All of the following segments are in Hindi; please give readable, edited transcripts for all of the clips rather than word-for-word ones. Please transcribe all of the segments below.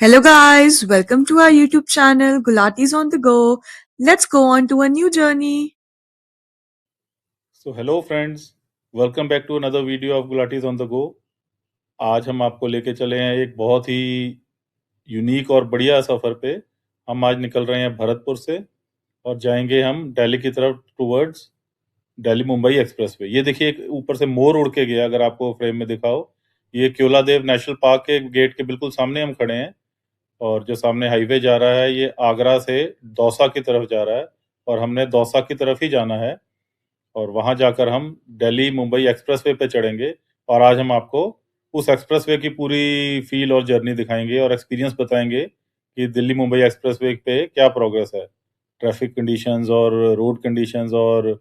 Hello guys, welcome to our YouTube channel Gulatis on the Go. Let's go on to a new journey. So hello friends, welcome back to another video of Gulatis on the Go. आज हम आपको लेके चले हैं एक बहुत ही यूनिक और बढ़िया सफ़र पे। हम आज निकल रहे हैं भरतपुर से और जाएंगे हम दिल्ली की तरफ टूवर्ड्स दिल्ली मुंबई एक्सप्रेसवे। ये देखिए एक ऊपर से मोर उड़ के गया, अगर आपको फ्रेम में दिखा हो। ये क्योलादेव नेशनल पार्क के गेट के बिल्कुल सामने हम खड़े हैं और जो सामने हाईवे जा रहा है ये आगरा से दौसा की तरफ जा रहा है और हमने दौसा की तरफ ही जाना है और वहां जाकर हम दिल्ली मुंबई एक्सप्रेसवे पे चढ़ेंगे और आज हम आपको उस एक्सप्रेसवे की पूरी फील और जर्नी दिखाएंगे और एक्सपीरियंस बताएंगे कि दिल्ली मुंबई एक्सप्रेसवे पे क्या प्रोग्रेस है, ट्रैफिक कंडीशंस और रोड कंडीशंस और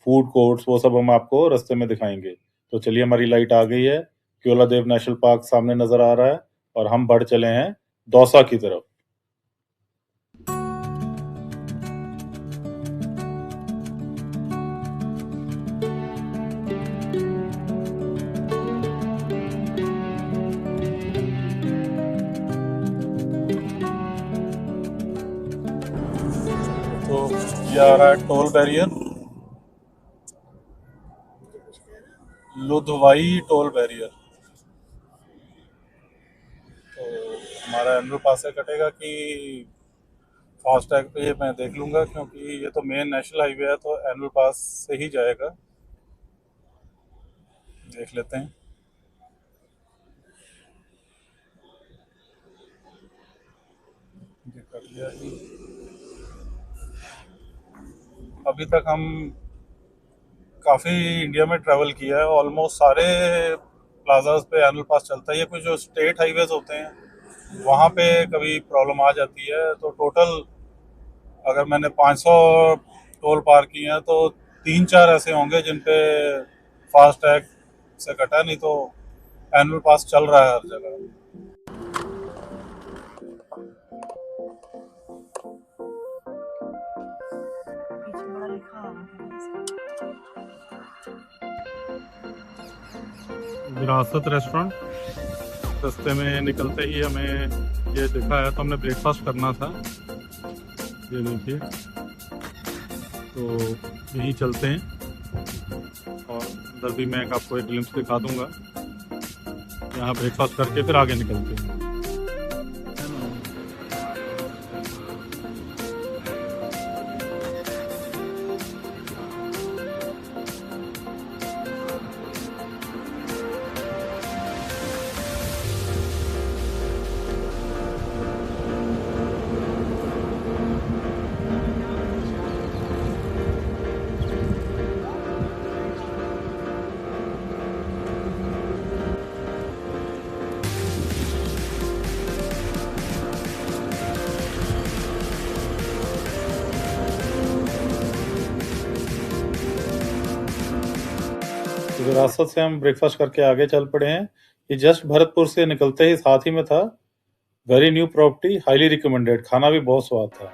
फूड कोर्ट्स, वो सब हम आपको रास्ते में दिखाएंगे। तो चलिए, हमारी लाइट आ गई है, क्योलादेव नेशनल पार्क सामने नजर आ रहा है और हम बढ़ चले हैं दौसा की तरफ। तो ये आ रहा है टोल बैरियर, लुधवाई टोल बैरियर। तो हमारा एनुअल पास से कटेगा कि फास्टैग पे, ये मैं देख लूँगा क्योंकि ये तो मेन नेशनल हाईवे है, तो एनुअल पास से ही जाएगा। देख लेते हैं। ये कर लिया जी। अभी तक हम काफ़ी इंडिया में ट्रैवल किया है, ऑलमोस्ट सारे प्लाजाज पे एनुअल पास चलता है। ये कुछ जो स्टेट हाईवेज होते हैं वहाँ पे कभी प्रॉब्लम आ जाती है। तो टोटल अगर मैंने 500 टोल पार किए हैं तो 3-4 ऐसे होंगे जिन पे फास्टैग से कटा, नहीं तो एनुअल पास चल रहा है हर जगह। विरासत रेस्टोरेंट, रास्ते में निकलते ही हमें ये दिखा है, तो हमने ब्रेकफास्ट करना था। ये देखिए, तो यहीं चलते हैं और उधर भी मैं आपको एक ग्लिम्स दिखा दूंगा। यहाँ ब्रेकफास्ट करके फिर आगे निकलते हैं। विरासत से हम ब्रेकफास्ट करके आगे चल पड़े हैं। ये जस्ट भरतपुर से निकलते ही साथ ही में था। Very new property, highly recommended, खाना भी बहुत स्वाद था।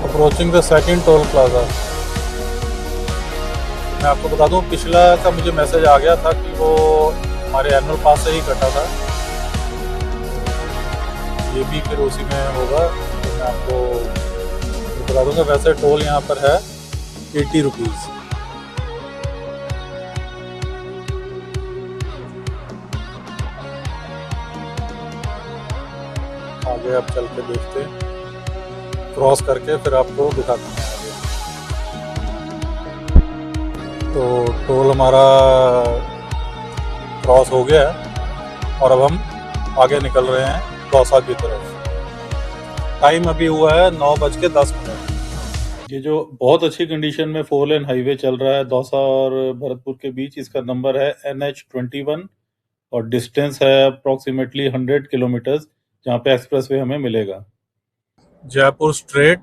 Approaching the second toll plaza. मैं आपको बता दूं, पिछला का मुझे मैसेज आ गया था कि वो हमारे एनुअल पास से ही कटा था। ये भी फिर उसी में होगा। तो मैं आपको बता दूंगा, वैसे टोल यहाँ पर है 80 रुपीज़। आगे आप चल के देखते हैं, क्रॉस करके फिर आपको दिखाते हैं आगे। तो टोल हमारा क्रॉस हो गया है और अब हम आगे निकल रहे हैं दौसा की तरफ। टाइम अभी हुआ है 9:10। ये जो बहुत अच्छी कंडीशन में 4 लेन हाईवे चल रहा है दौसा और भरतपुर के बीच, इसका नंबर है NH21 और डिस्टेंस है अप्रोक्सीमेटली 100 किलोमीटर, जहाँ पे एक्सप्रेसवे हमें मिलेगा। जयपुर स्ट्रेट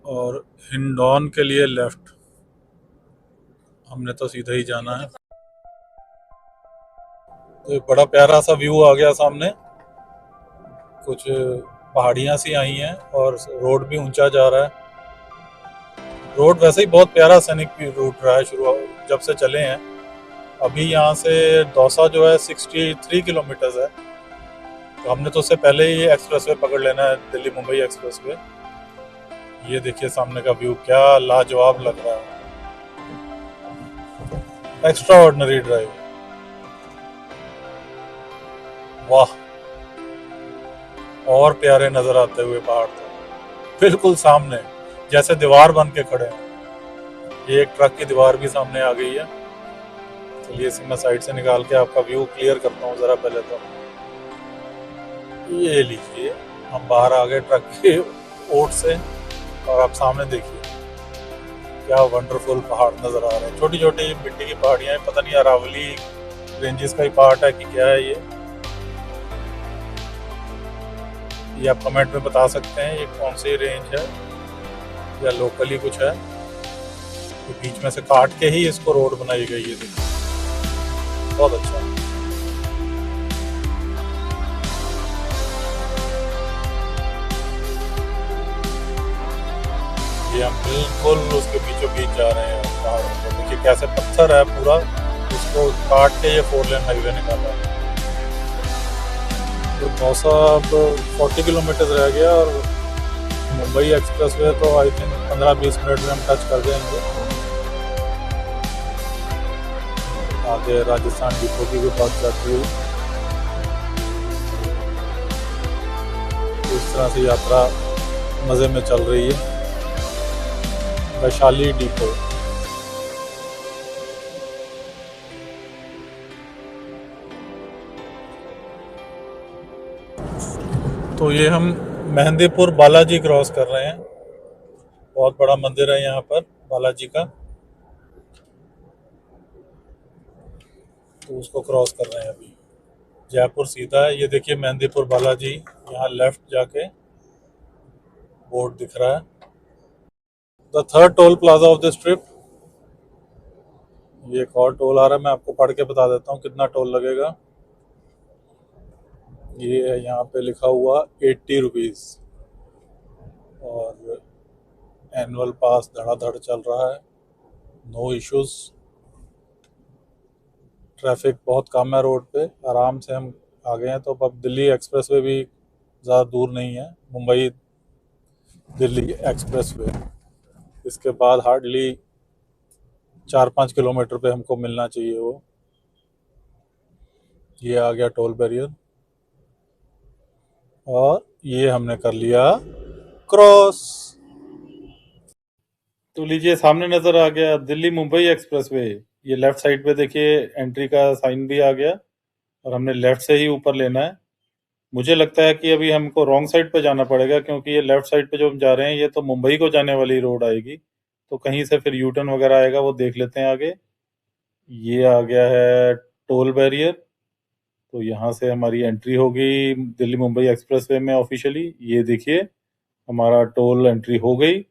और हिंडौन के लिए लेफ्ट। हमने तो सीधा ही जाना है। तो एक बड़ा प्यारा सा व्यू आ गया सामने, कुछ पहाड़ियां सी आई हैं और रोड भी ऊंचा जा रहा है। रोड वैसे ही बहुत प्यारा सैनिक रूट रहा है शुरू जब से चले हैं। अभी यहाँ से दौसा जो है 63 किलोमीटर है, तो हमने तो उससे पहले ही एक्सप्रेसवे पकड़ लेना है, दिल्ली मुंबई एक्सप्रेसवे। ये देखिए सामने का व्यू, क्या लाजवाब लग रहा है। एक्स्ट्रा ऑर्डिनरी ड्राइव, वाह। और प्यारे नजर आते हुए पहाड़ तो बिल्कुल सामने, जैसे दीवार बन के खड़े हैं। ये एक ट्रक की दीवार भी सामने आ गई है। चलिए इसी मैं साइड से निकाल के आपका व्यू क्लियर करता हूँ जरा पहले तो। ये लीजिए, हम बाहर आ गए ट्रक के ओट से, और आप सामने देखिए क्या वंडरफुल पहाड़ नजर आ रहे हैं। छोटी छोटी मिट्टी की पहाड़ियां, पता नहीं अरावली रेंजेस का ही पार्ट है कि क्या है ये आप कमेंट में बता सकते हैं ये कौन सी रेंज है या लोकली कुछ है। तो बीच में से काट के ही इसको रोड बनाई गई है, देखिए बहुत अच्छा। ये हम बिल्कुल उसके बीचों बीच जा रहे हैं पहाड़ों में। देखिए कैसे पत्थर है पूरा, इसको काट के ये 4 लेन हाईवे निकाला है। तो दौसा अब 40 किलोमीटर रह गया और मुंबई एक्सप्रेसवे तो आई थिंक 15-20 मिनट में हम टच कर जाएंगे। आगे राजस्थान डिपो की भी बात जाती हुई। इस तरह से यात्रा मज़े में चल रही है। वैशाली डिपो, तो ये हम मेहंदीपुर बालाजी क्रॉस कर रहे हैं। बहुत बड़ा मंदिर है यहाँ पर बालाजी का, तो उसको क्रॉस कर रहे हैं अभी। जयपुर सीधा है। ये देखिए मेहंदीपुर बालाजी, यहाँ लेफ्ट जाके बोर्ड दिख रहा है। The third toll plaza of this trip. ये एक और टोल आ रहा है, मैं आपको पढ़ के बता देता हूँ कितना टोल लगेगा। ये है यहाँ पे लिखा हुआ 80 रुपीज़, और एनुअल पास धड़ाधड़ चल रहा है, नो इश्यूज। ट्रैफिक बहुत कम है रोड पे, आराम से हम आ गए हैं। तो अब दिल्ली एक्सप्रेसवे भी ज़्यादा दूर नहीं है, मुंबई दिल्ली एक्सप्रेसवे। इसके बाद हार्डली 4-5 किलोमीटर पे हमको मिलना चाहिए वो। ये आ गया टोल बैरियर और ये हमने कर लिया क्रॉस। तो लीजिए सामने नजर आ गया दिल्ली मुंबई एक्सप्रेसवे। ये लेफ्ट साइड पे देखिए एंट्री का साइन भी आ गया और हमने लेफ्ट से ही ऊपर लेना है। मुझे लगता है कि अभी हमको रॉन्ग साइड पे जाना पड़ेगा, क्योंकि ये लेफ्ट साइड पे जो हम जा रहे हैं ये तो मुंबई को जाने वाली रोड आएगी, तो कहीं से फिर यूटर्न वगैरह आएगा, वो देख लेते हैं आगे। ये आ गया है टोल बैरियर, तो यहाँ से हमारी एंट्री होगी दिल्ली मुंबई एक्सप्रेसवे में ऑफिशियली। ये देखिए हमारा टोल एंट्री हो गई।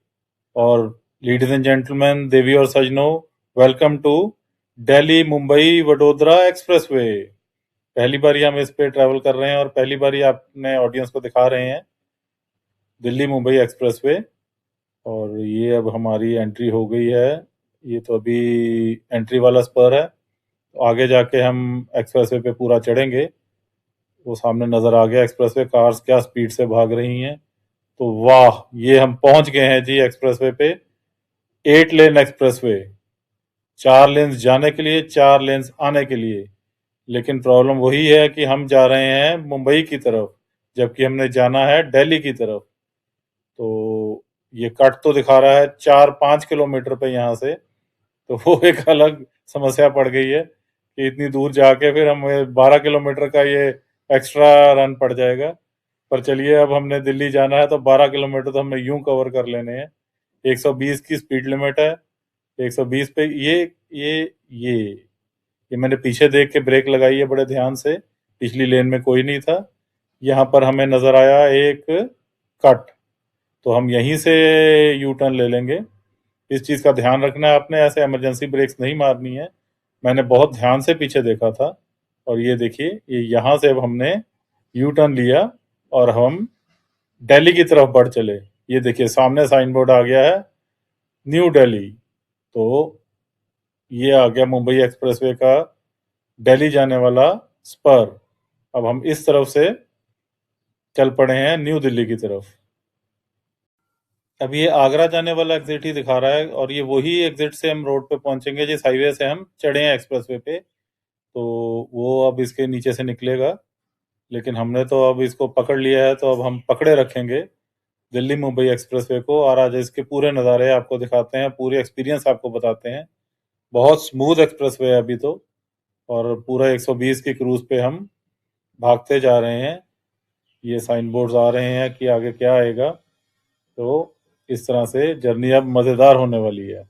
और लेडीज एंड जेंटलमैन, देवी और सजनों, welcome to Delhi Mumbai Vadodara expressway. पहली बार हम इस पे ट्रैवल कर रहे हैं और पहली बार अपने ऑडियंस को दिखा रहे हैं दिल्ली मुंबई एक्सप्रेसवे। और ये अब हमारी एंट्री हो गई है। ये तो अभी एंट्री वाला स्पर है, तो आगे जाके हम एक्सप्रेसवे पे पूरा चढ़ेंगे। वो सामने नजर आ गया एक्सप्रेसवे, कार्स क्या स्पीड से भाग रही हैं। तो वाह, ये हम पहुंच गए हैं जी एक्सप्रेसवे पे। 8 लेन एक्सप्रेसवे, 4 लेन्स जाने के लिए, 4 लेन्स आने के लिए। लेकिन प्रॉब्लम वही है कि हम जा रहे हैं मुंबई की तरफ, जबकि हमने जाना है दिल्ली की तरफ। तो ये कट तो दिखा रहा है 4-5 किलोमीटर पे यहाँ से, तो वो एक अलग समस्या पड़ गई है कि इतनी दूर जाके फिर हमें 12 किलोमीटर का ये एक्स्ट्रा रन पड़ जाएगा। पर चलिए, अब हमने दिल्ली जाना है तो 12 किलोमीटर तो हमें यूं कवर कर लेने हैं। 120 की स्पीड लिमिट है। 120 पे ये मैंने पीछे देख के ब्रेक लगाई है बड़े ध्यान से। पिछली लेन में कोई नहीं था। यहाँ पर हमें नजर आया एक कट, तो हम यहीं से यू टर्न ले लेंगे। इस चीज का ध्यान रखना है आपने, ऐसे इमरजेंसी ब्रेक्स नहीं मारनी है। मैंने बहुत ध्यान से पीछे देखा था। और ये देखिए, ये यहाँ से अब हमने यू टर्न लिया और हम दिल्ली की तरफ बढ़ चले। ये देखिए, सामने साइन बोर्ड आ गया है न्यू दिल्ली। तो ये आ गया मुंबई एक्सप्रेसवे का दिल्ली जाने वाला स्पर। अब हम इस तरफ से चल पड़े हैं न्यू दिल्ली की तरफ। अब ये आगरा जाने वाला एग्जिट ही दिखा रहा है और ये वही एग्जिट से हम रोड पे पहुंचेंगे जिस हाईवे से हम चढ़े हैं एक्सप्रेसवे पे। तो वो अब इसके नीचे से निकलेगा, लेकिन हमने तो अब इसको पकड़ लिया है, तो अब हम पकड़े रखेंगे दिल्ली मुंबई एक्सप्रेसवे को। और आज इसके पूरे नज़ारे आपको दिखाते हैं, पूरे एक्सपीरियंस आपको बताते हैं। बहुत स्मूथ एक्सप्रेसवे है अभी तो, और पूरा 120 की क्रूज पे हम भागते जा रहे हैं। ये साइन बोर्ड्स आ रहे हैं कि आगे क्या आएगा। तो इस तरह से जर्नी अब मज़ेदार होने वाली है।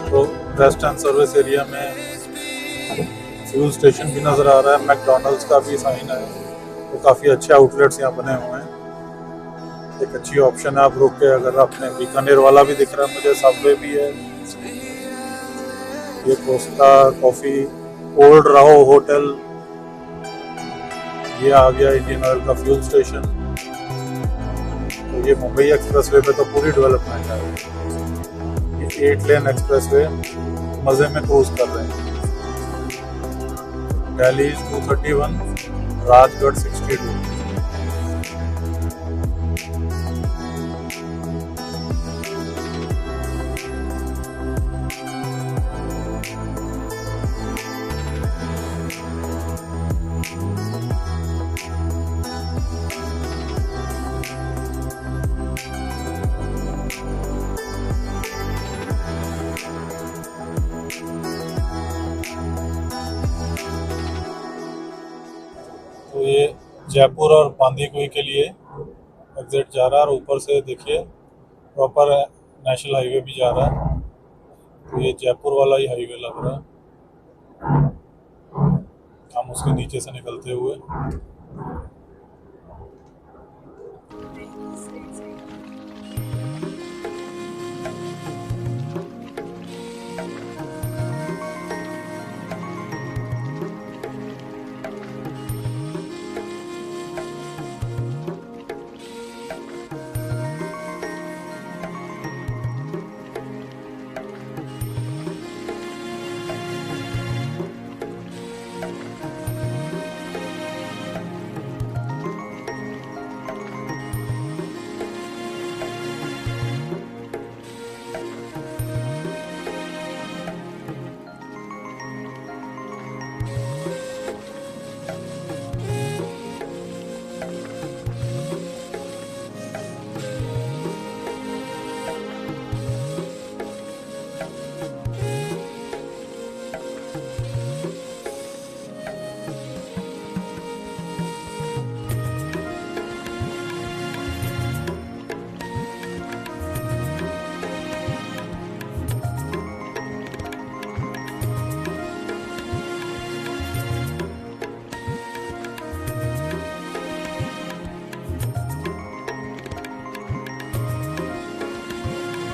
तो वेस्टर्न सर्विस एरिया में फ्यूल स्टेशन भी नज़र आ रहा है, मैकडोनल्ड्स का भी साइन है। तो काफ़ी अच्छे आउटलेट्स यहाँ बने हुए हैं। एक अच्छी ऑप्शन है आप रुक के, अगर आपने बीकानेर वाला भी दिख रहा है मुझे, सबवे भी है। ये कोस्टा कॉफ़ी, ओल्ड राहो होटल, ये आ गया इंडियन ऑयल का फ्यूल स्टेशन। तो ये मुंबई एक्सप्रेसवे पे तो पूरी डेवलपमेंट है। ये 8 लेन एक्सप्रेसवे मज़े में क्रूज कर रहे हैं। दिल्ली 231, राजगढ़ 62। तो ये जयपुर और बांदीकुई के लिए एग्जिट जा रहा है, और ऊपर से देखिए प्रॉपर नेशनल हाईवे भी जा रहा है। तो ये जयपुर वाला ही हाईवे लग रहा है, हम उसके नीचे से निकलते हुए।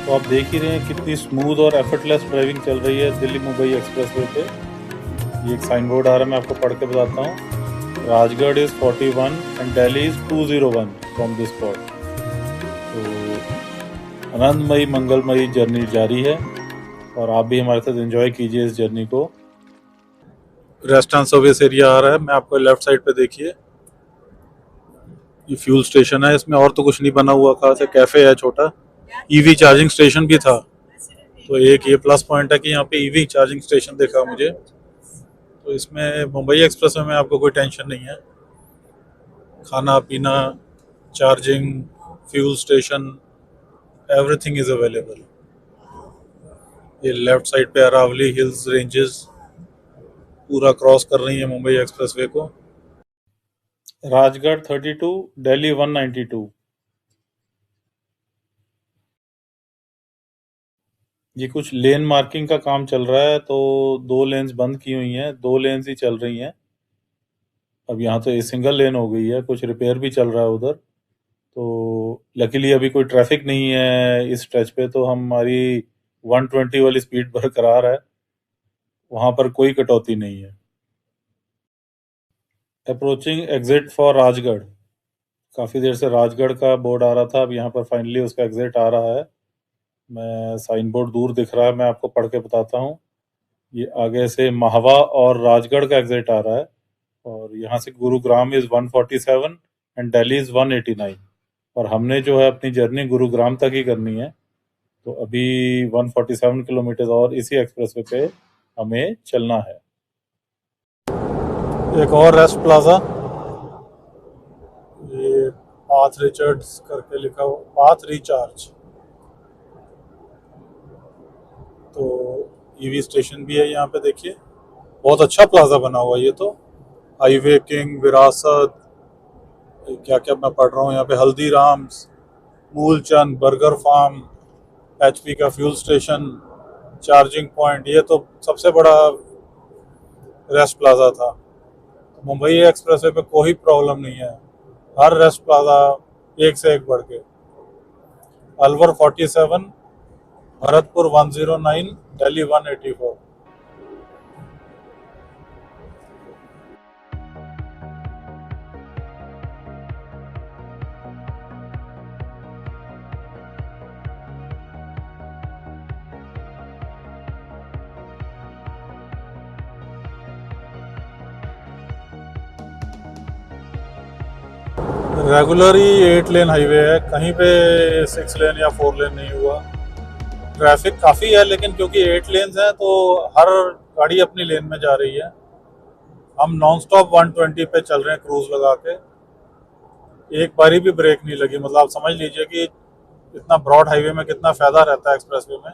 तो आप देख ही रहे हैं कितनी स्मूथ और एफर्टलेस ड्राइविंग चल रही है दिल्ली मुंबई एक्सप्रेसवे पे। ये एक साइन बोर्ड आ रहा है, मैं आपको पढ़ के बताता हूँ। Rajgarh is 41 and Delhi is 201 from this spot. तो आनंदमयी मंगलमयी जर्नी जारी है, और आप भी हमारे साथ एंजॉय कीजिए इस जर्नी को। वेस्टर्न सर्विस एरिया आ रहा है, मैं आपको लेफ्ट साइड पे देखिए, ये फ्यूल स्टेशन है। इसमें और तो कुछ नहीं बना हुआ खास, है कैफे है छोटा, ईवी चार्जिंग स्टेशन भी था। तो एक ये प्लस पॉइंट है कि यहाँ पे ईवी चार्जिंग स्टेशन देखा मुझे, तो इसमें मुंबई एक्सप्रेसवे में आपको कोई टेंशन नहीं है। खाना पीना, charging, fuel station, everything is available. ये लेफ्ट साइड पे अरावली हिल्स रेंजेस पूरा क्रॉस कर रही है मुंबई एक्सप्रेसवे को। राजगढ़ 32, दिल्ली 192। ये कुछ लेन मार्किंग का काम चल रहा है, तो 2 लेन्स बंद की हुई हैं, 2 लेन्स ही चल रही हैं। अब यहाँ तो ये सिंगल लेन हो गई है, कुछ रिपेयर भी चल रहा है उधर। तो लकीली अभी कोई ट्रैफिक नहीं है इस स्ट्रेच पे, तो हमारी 120 वाली स्पीड बरकरार है, वहां पर कोई कटौती नहीं है। Approaching exit for Rajgarh. काफी देर से राजगढ़ का बोर्ड आ रहा था, अब यहाँ पर फाइनली उसका एग्जिट आ रहा है। मैं साइन बोर्ड दूर दिख रहा है, मैं आपको पढ़ के बताता हूँ। ये आगे से महावा और राजगढ़ का एग्जिट आ रहा है, और यहाँ से Gurugram is 147 and Delhi is 189। और हमने जो है अपनी जर्नी गुरुग्राम तक ही करनी है, तो अभी 147 किलोमीटर और इसी एक्सप्रेसवे पे हमें चलना है। एक और रेस्ट प्लाजा, ये पाथ रिचर्ड्स करके लिखा हुआ, पाथ रिचार्ज। तो ईवी स्टेशन भी है यहाँ पे, देखिए बहुत अच्छा प्लाजा बना हुआ है ये तो। हाईवे किंग, विरासत, क्या क्या मैं पढ़ रहा हूँ यहाँ पे, Haldiram's, Moolchand, Burger Farm, HP का फ्यूल स्टेशन, चार्जिंग पॉइंट। ये तो सबसे बड़ा रेस्ट प्लाजा था। मुंबई एक्सप्रेसवे पे कोई प्रॉब्लम नहीं है, हर रेस्ट प्लाजा एक से एक बढ़ के। अलवर 47, भरतपुर 109, दिल्ली 184। रेगुलर ही 8 लेन हाईवे है, कहीं पे 6 लेन या 4 लेन नहीं हुआ। ट्रैफिक काफ़ी है, लेकिन क्योंकि 8 लेन्स हैं तो हर गाड़ी अपनी लेन में जा रही है। हम नॉन स्टॉप 120 पे चल रहे हैं क्रूज लगा के, एक बारी भी ब्रेक नहीं लगी। मतलब आप समझ लीजिए कि इतना ब्रॉड हाईवे में कितना फ़ायदा रहता है एक्सप्रेसवे में।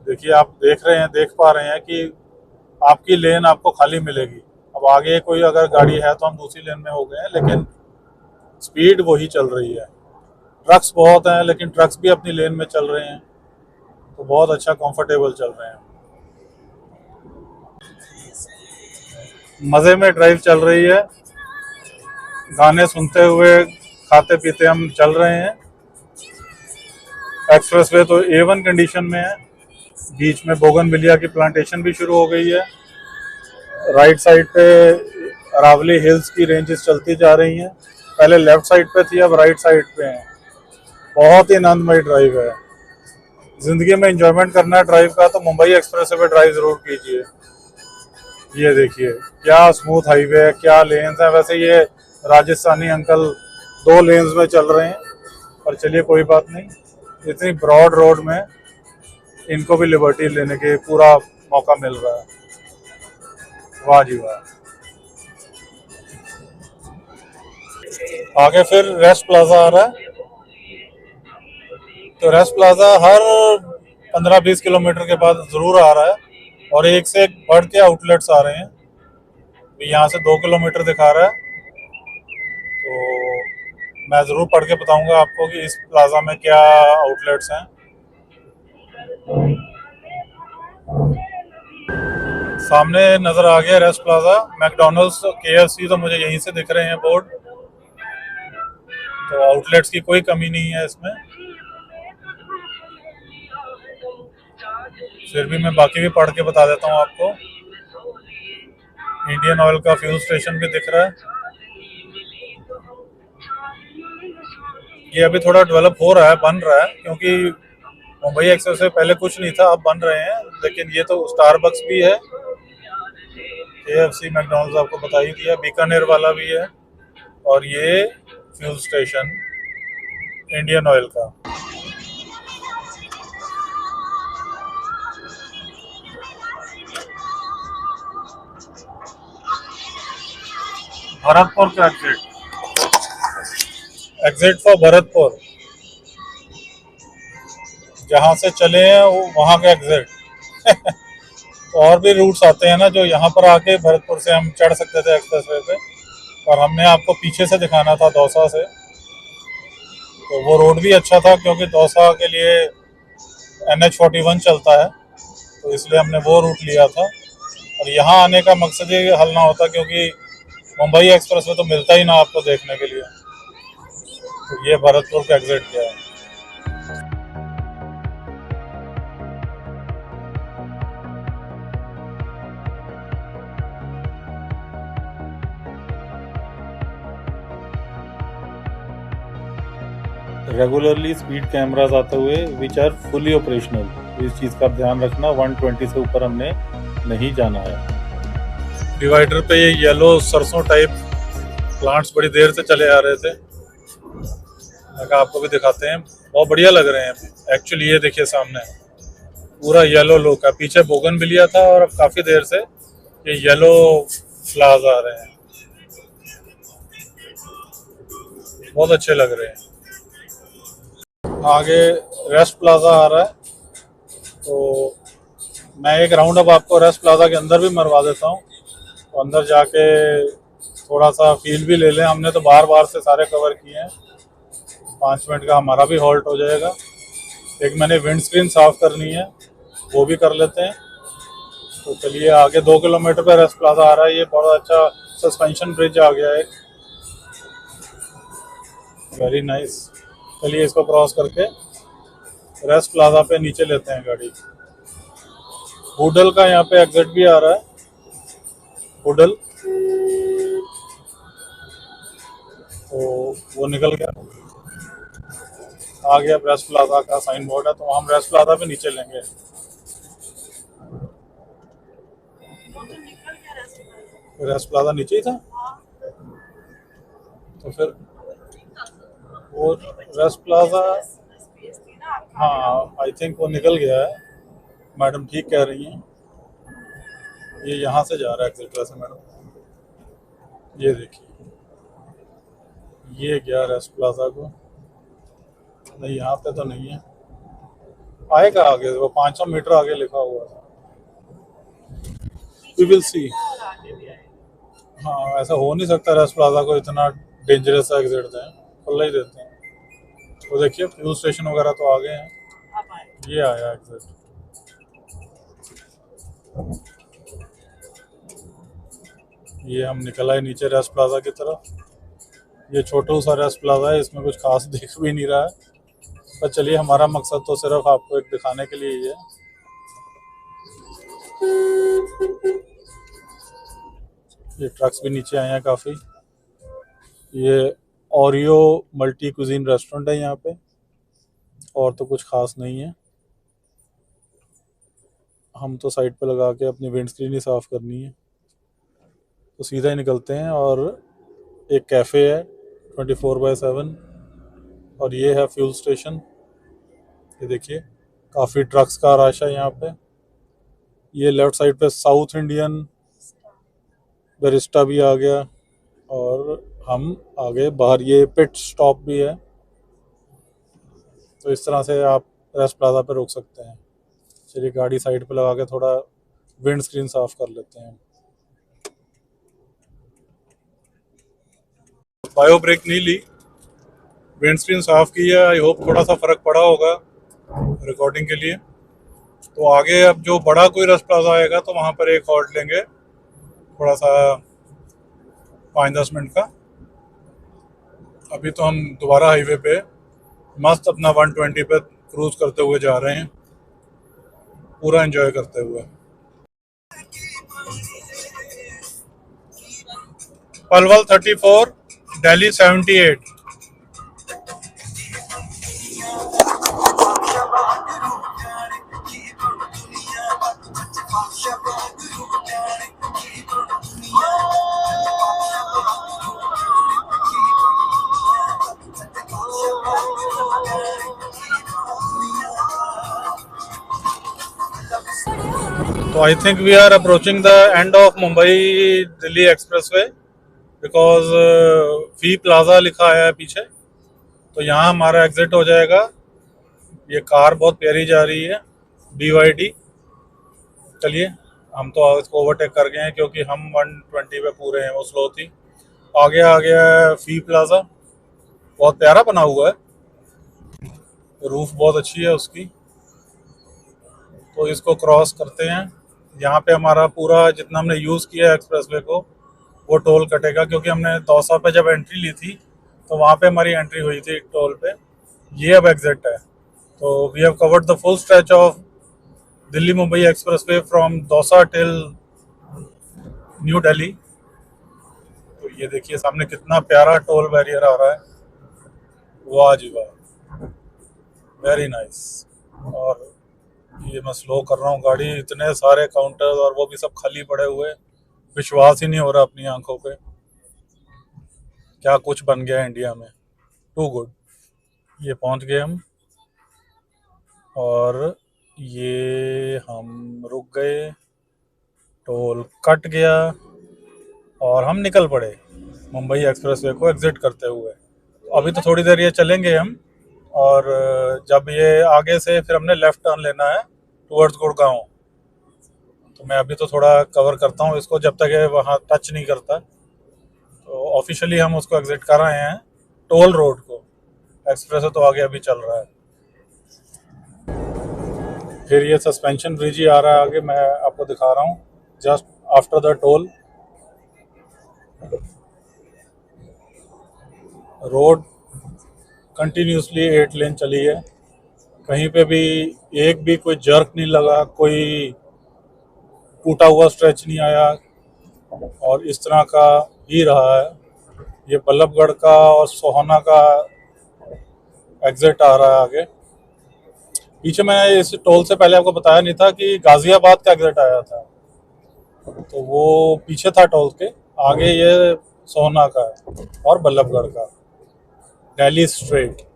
देखिए, आप देख पा रहे हैं कि आपकी लेन आपको खाली मिलेगी। अब आगे कोई अगर गाड़ी है तो हम दूसरी लेन में हो गए हैं, लेकिन स्पीड वही चल रही है। ट्रक्स बहुत हैं, लेकिन ट्रक्स भी अपनी लेन में चल रहे हैं, तो बहुत अच्छा कंफर्टेबल चल रहे हैं। मज़े में ड्राइव चल रही है, गाने सुनते हुए खाते पीते हम चल रहे हैं। एक्सप्रेसवे तो A1 कंडीशन में है, बीच में बोगनविलिया की प्लांटेशन भी शुरू हो गई है। राइट साइड पे अरावली हिल्स की रेंजेस चलती जा रही हैं, पहले लेफ्ट साइड पे थी, अब राइट साइड पे है। बहुत ही आनंदमय ड्राइव है। जिंदगी में एंजॉयमेंट करना है ड्राइव का, तो मुंबई एक्सप्रेसवे पे ड्राइव जरूर कीजिए। ये देखिए क्या स्मूथ हाईवे है, क्या लेन्स हैं। वैसे ये राजस्थानी अंकल 2 लेन्स में चल रहे हैं, पर चलिए कोई बात नहीं, इतनी ब्रॉड रोड में इनको भी लिबर्टी लेने के पूरा मौका मिल रहा है। वाह जी वाह। आगे फिर रेस्ट प्लाजा आ रहा है, तो रेस्ट प्लाजा हर 15-20 किलोमीटर के बाद जरूर आ रहा है, और एक से एक बढ़ के आउटलेट्स आ रहे हैं। यहाँ से 2 किलोमीटर दिखा रहा है, तो मैं ज़रूर पढ़ के बताऊंगा आपको कि इस प्लाजा में क्या आउटलेट्स हैं। सामने नज़र आ गया रेस्ट प्लाजा, मैकडोनल्ड्स, KFC तो मुझे यहीं से दिख रहे हैं बोर्ड, तो आउटलेट्स की कोई कमी नहीं है इसमें। फिर भी मैं बाकी भी पढ़ के बता देता हूँ आपको। इंडियन ऑयल का फ्यूल स्टेशन भी दिख रहा है। ये अभी थोड़ा डेवलप हो रहा है, बन रहा है, क्योंकि मुंबई एक्सप्रेस से पहले कुछ नहीं था, अब बन रहे हैं। लेकिन ये तो स्टारबक्स भी है, KFC, मैकडोनल्ड्स आपको बता ही दिया, बीकानेर वाला भी है, और ये फ्यूल स्टेशन इंडियन ऑयल का। भरतपुर का एग्जिट फॉर भरतपुर, जहाँ से चले हैं वहाँ का एग्जिट। तो और भी रूट्स आते हैं ना, जो यहाँ पर आके भरतपुर से हम चढ़ सकते थे एक्सप्रेसवे पे, और हमने आपको पीछे से दिखाना था दौसा से। तो वो रोड भी अच्छा था, क्योंकि दौसा के लिए NH41 चलता है, तो इसलिए हमने वो रूट लिया था। और यहाँ आने का मकसद ये हल ना होता, क्योंकि मुंबई एक्सप्रेसवे तो मिलता ही ना आपको देखने के लिए। तो ये भरतपुर का एग्जिट क्या है। रेगुलरली स्पीड कैमरास आते हुए विच आर फुली ऑपरेशनल। इस चीज़ का ध्यान रखना, 120 से ऊपर हमने नहीं जाना है। डिवाइडर पे ये येलो सरसों टाइप प्लांट्स बड़ी देर से चले आ रहे थे, मैं कहा आपको भी दिखाते हैं, बहुत बढ़िया लग रहे हैं एक्चुअली। ये देखिए सामने पूरा येलो लुक है, पीछे बोगनविलिया था और अब काफी देर से ये येलो फ्लावर्स आ रहे हैं, बहुत अच्छे लग रहे हैं। आगे रेस्ट प्लाजा आ रहा है, तो मैं एक राउंड अब आपको रेस्ट प्लाजा के अंदर भी मरवा देता हूँ, तो अंदर जाके थोड़ा सा फील भी ले लें। हमने तो बार बार से सारे कवर किए हैं, 5 मिनट का हमारा भी हॉल्ट हो जाएगा। एक मैंने विंड स्क्रीन साफ करनी है, वो भी कर लेते हैं। तो चलिए, आगे 2 किलोमीटर पे रेस्ट प्लाजा आ रहा है। ये बहुत अच्छा सस्पेंशन ब्रिज आ गया है, वेरी नाइस। चलिए इसको क्रॉस करके रेस्ट प्लाजा पे नीचे लेते हैं गाड़ी। हुडल का यहाँ पे एग्जिट भी आ रहा है, हुडल, तो वो निकल गया। आ गया रेस्ट प्लाजा का साइन बोर्ड है, तो हम रेस्ट प्लाजा पे नीचे लेंगे। रेस्ट प्लाजा नीचे ही था, तो फिर वो रेस्ट प्लाजा, हाँ आई थिंक वो निकल गया है। मैडम ठीक कह रही हैं, ये यहाँ से जा रहा है एग्जिट वैसे मैडम। ये देखिए, ये गया रेस्ट प्लाजा को, नहीं यहाँ पे तो नहीं है, आएगा आगे, वो 500 मीटर आगे लिखा हुआ है, वी विल सी। हाँ, ऐसा हो नहीं सकता रेस्ट प्लाजा को इतना डेंजरस एग्जिट दें, खुला ही देते हैं। तो देखिए फ्यूल स्टेशन वगैरह तो आ गए हैं, ये आया एग्जिट। ये हम निकल आए नीचे रेस्ट प्लाजा की तरफ। ये छोटू सा रेस्ट प्लाजा है, इसमें कुछ खास दिख भी नहीं रहा है, पर चलिए हमारा मकसद तो सिर्फ आपको एक दिखाने के लिए ही है। ये ट्रक्स भी नीचे आए हैं काफ़ी। ये ओरियो मल्टी कुजीन रेस्टोरेंट है यहाँ पे, और तो कुछ खास नहीं है। हम तो साइड पे लगा के अपनी विंड स्क्रीन ही साफ करनी है, तो सीधा ही निकलते हैं। और एक कैफ़े है 24/7, और ये है फ्यूल स्टेशन। ये देखिए काफ़ी ट्रक्स का रश है यहाँ पे। ये लेफ्ट साइड पे साउथ इंडियन बैरिस्टा भी आ गया, और हम आगे बाहर ये पिट स्टॉप भी है, तो इस तरह से आप रेस्ट प्लाजा पे रोक सकते हैं। चलिए गाड़ी साइड पे लगा के थोड़ा विंड स्क्रीन साफ कर लेते हैं। बायो ब्रेक नहीं ली, विंड स्क्रीन साफ की है। आई होप थोड़ा सा फर्क पड़ा होगा रिकॉर्डिंग के लिए। तो आगे अब जो बड़ा कोई रेस्ट प्लाजा आएगा तो वहाँ पर एक हॉल्ट लेंगे, थोड़ा सा 5-10 मिनट का। अभी तो हम दोबारा हाईवे पे मस्त अपना 120 पे क्रूज करते हुए जा रहे हैं, पूरा एंजॉय करते हुए। Palwal 34, Delhi 78। So I think we are approaching the end of Mumbai Delhi Expressway. Because fee plaza लिखा है पीछे, तो यहाँ हमारा एग्जिट हो जाएगा। ये कार बहुत प्यारी जा रही है, BYD। चलिए, हम तो इसको ओवरटेक कर गए हैं क्योंकि हम 120 पे पूरे हैं, वो स्लो थी। आगे आ गया है फी प्लाजा, बहुत प्यारा बना हुआ है, रूफ बहुत अच्छी है उसकी। तो इसको क्रॉस करते हैं। यहाँ पे हमारा पूरा जितना हमने यूज़ किया है एक्सप्रेसवे को, वो टोल कटेगा, क्योंकि हमने दौसा पे जब एंट्री ली थी तो वहाँ पे हमारी एंट्री हुई थी टोल पे। ये अब एग्जिट है। तो we have covered the full stretch of Delhi Mumbai expressway from Dausa till New Delhi. तो ये देखिए सामने कितना प्यारा टोल बैरियर आ रहा है, वाह जी वाह, वेरी नाइस। और ये मैं स्लो कर रहा हूँ गाड़ी, इतने सारे काउंटर और वो भी सब खाली पड़े हुए, विश्वास ही नहीं हो रहा अपनी आंखों पे, क्या कुछ बन गया है इंडिया में, टू गुड। ये पहुंच गए हम, और ये हम रुक गए, टोल कट गया और हम निकल पड़े मुंबई एक्सप्रेसवे को एग्जिट करते हुए। अभी तो थोड़ी देर ये चलेंगे हम, और जब ये आगे से फिर हमने लेफ्ट टर्न लेना है टुवर्ड्स गुड़गांव। तो मैं अभी तो थोड़ा कवर करता हूँ इसको जब तक ये वहाँ टच नहीं करता। तो ऑफिशियली हम उसको एग्जिट कर रहे हैं, टोल रोड को। एक्सप्रेस तो आगे अभी चल रहा है। फिर ये सस्पेंशन ब्रिज ही आ रहा है आगे, मैं आपको दिखा रहा हूँ, just after the toll. Road continuously 8 लेन चली है, कहीं पे भी एक भी कोई जर्क नहीं लगा, कोई टूटा हुआ स्ट्रेच नहीं आया, और इस तरह का ही रहा है। ये बल्लभगढ़ का और सोहाना का एग्जिट आ रहा है आगे। पीछे मैंने इस टोल से पहले आपको बताया नहीं था कि गाजियाबाद का एग्जिट आया था, तो वो पीछे था टोल के आगे। ये सोहाना का है और बल्लभगढ़ का, दिल्ली स्ट्रेट।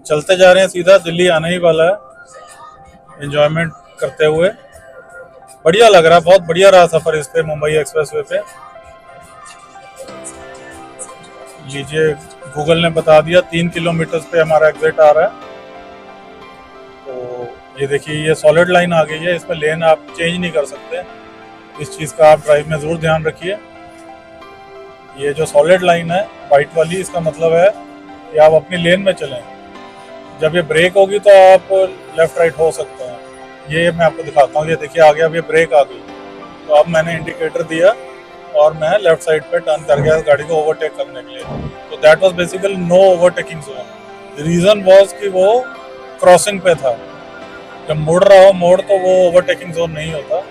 चलते जा रहे हैं सीधा, दिल्ली आने ही वाला है, एंजॉयमेंट करते हुए। बढ़िया लग रहा है, बहुत बढ़िया रहा सफर इस पे, मुंबई एक्सप्रेसवे पे। लीजिए, गूगल ने बता दिया 3 किलोमीटर पे हमारा एग्जिट आ रहा है। तो ये देखिए, ये सॉलिड लाइन आ गई है, इसमें लेन आप चेंज नहीं कर सकते। इस चीज़ का आप ड्राइव में ज़रूर ध्यान रखिए। ये जो सॉलिड लाइन है वाइट वाली, इसका मतलब है कि आप अपनी लेन में चलें। जब ये ब्रेक होगी तो आप लेफ्ट राइट हो सकते हैं। ये मैं आपको दिखाता हूँ, ये देखिए आ गया, अब ये ब्रेक आ गई। तो अब मैंने इंडिकेटर दिया और मैं लेफ्ट साइड पे टर्न कर गया गाड़ी को ओवरटेक करने के लिए। तो that was basically no overtaking zone. Reason was कि वो क्रॉसिंग पे था। जब मुड़ रहा हो मोड़, तो वो ओवरटेकिंग जोन नहीं होता,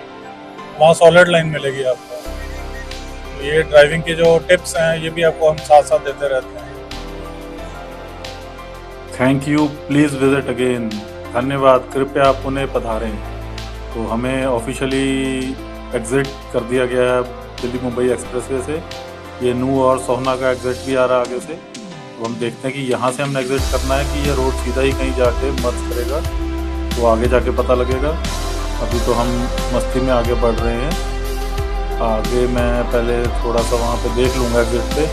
वहाँ सॉलिड लाइन मिलेगी आपको। तो ये ड्राइविंग की जो टिप्स हैं, ये भी आपको हम साथ साथ देते रहते हैं। Thank you, please visit again. धन्यवाद, कृपया आप उन्हें पधारें। तो हमें ऑफिशियली एग्जिट कर दिया गया है दिल्ली मुंबई एक्सप्रेसवे से। ये नू और सोहना का एग्जिट भी आ रहा है आगे से। तो हम देखते हैं कि यहाँ से हमने एग्जिट करना है कि ये रोड सीधा ही कहीं जाके मर्ज करेगा, तो आगे जाके पता लगेगा। अभी तो हम मस्ती में आगे बढ़ रहे हैं। आगे मैं पहले थोड़ा सा वहाँ पे देख लूँगा एग्जिट पे,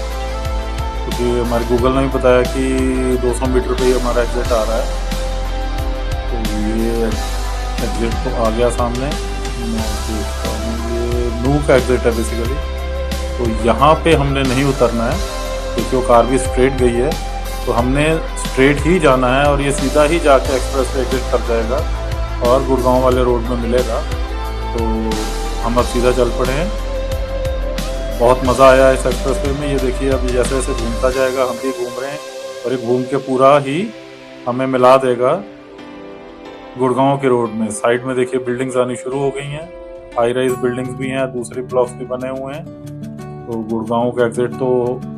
क्योंकि हमारे गूगल ने भी बताया कि 200 मीटर पे ही हमारा एग्जिट आ रहा है। तो ये एग्जिट तो आ गया सामने, मैं देखता हूँ, ये नू का एग्जिट है बेसिकली। तो यहाँ पे हमने नहीं उतरना है क्योंकि वो कार भी स्ट्रेट गई है, तो हमने स्ट्रेट ही जाना है और ये सीधा ही जाके एक्सप्रेस पे एग्जिट कर जाएगा और गुड़गांव वाले रोड में मिलेगा। तो हम अब सीधा चल पड़े हैं। बहुत मज़ा आया इस एक्सप्रेसवे में। ये देखिए, अब जैसे जैसे घूमता जाएगा हम भी घूम रहे हैं, और ये घूम के पूरा ही हमें मिला देगा गुड़गांव के रोड में। साइड में देखिए बिल्डिंग्स आनी शुरू हो गई हैं, हाई राइज बिल्डिंग्स भी हैं, दूसरे ब्लॉक्स भी बने हुए हैं। तो गुड़गांव का एग्जिट तो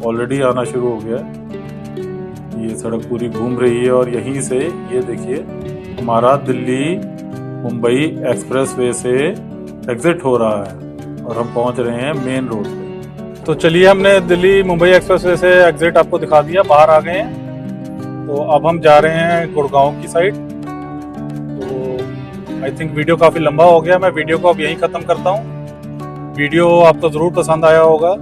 ऑलरेडी आना शुरू हो गया है। ये सड़क पूरी घूम रही है और यहीं से ये देखिए हमारा दिल्ली मुंबई एक्सप्रेस वे से एग्जिट हो रहा है और हम पहुंच रहे हैं मेन रोड पे। तो चलिए, हमने दिल्ली मुंबई एक्सप्रेस वे से एग्जिट आपको दिखा दिया, बाहर आ गए हैं। तो अब हम जा रहे हैं गुड़गांव की साइड। तो आई थिंक वीडियो काफ़ी लंबा हो गया, मैं वीडियो को अब यहीं ख़त्म करता हूँ। वीडियो आपको ज़रूर पसंद आया होगा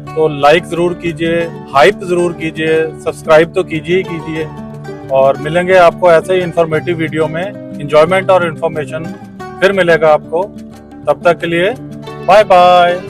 तो लाइक ज़रूर कीजिए, हाइप ज़रूर कीजिए, सब्सक्राइब तो कीजिए ही कीजिए। और मिलेंगे आपको ऐसे ही इंफॉर्मेटिव वीडियो में, इंजॉयमेंट और इन्फॉर्मेशन फिर मिलेगा आपको। तब तक के लिए बाय बाय।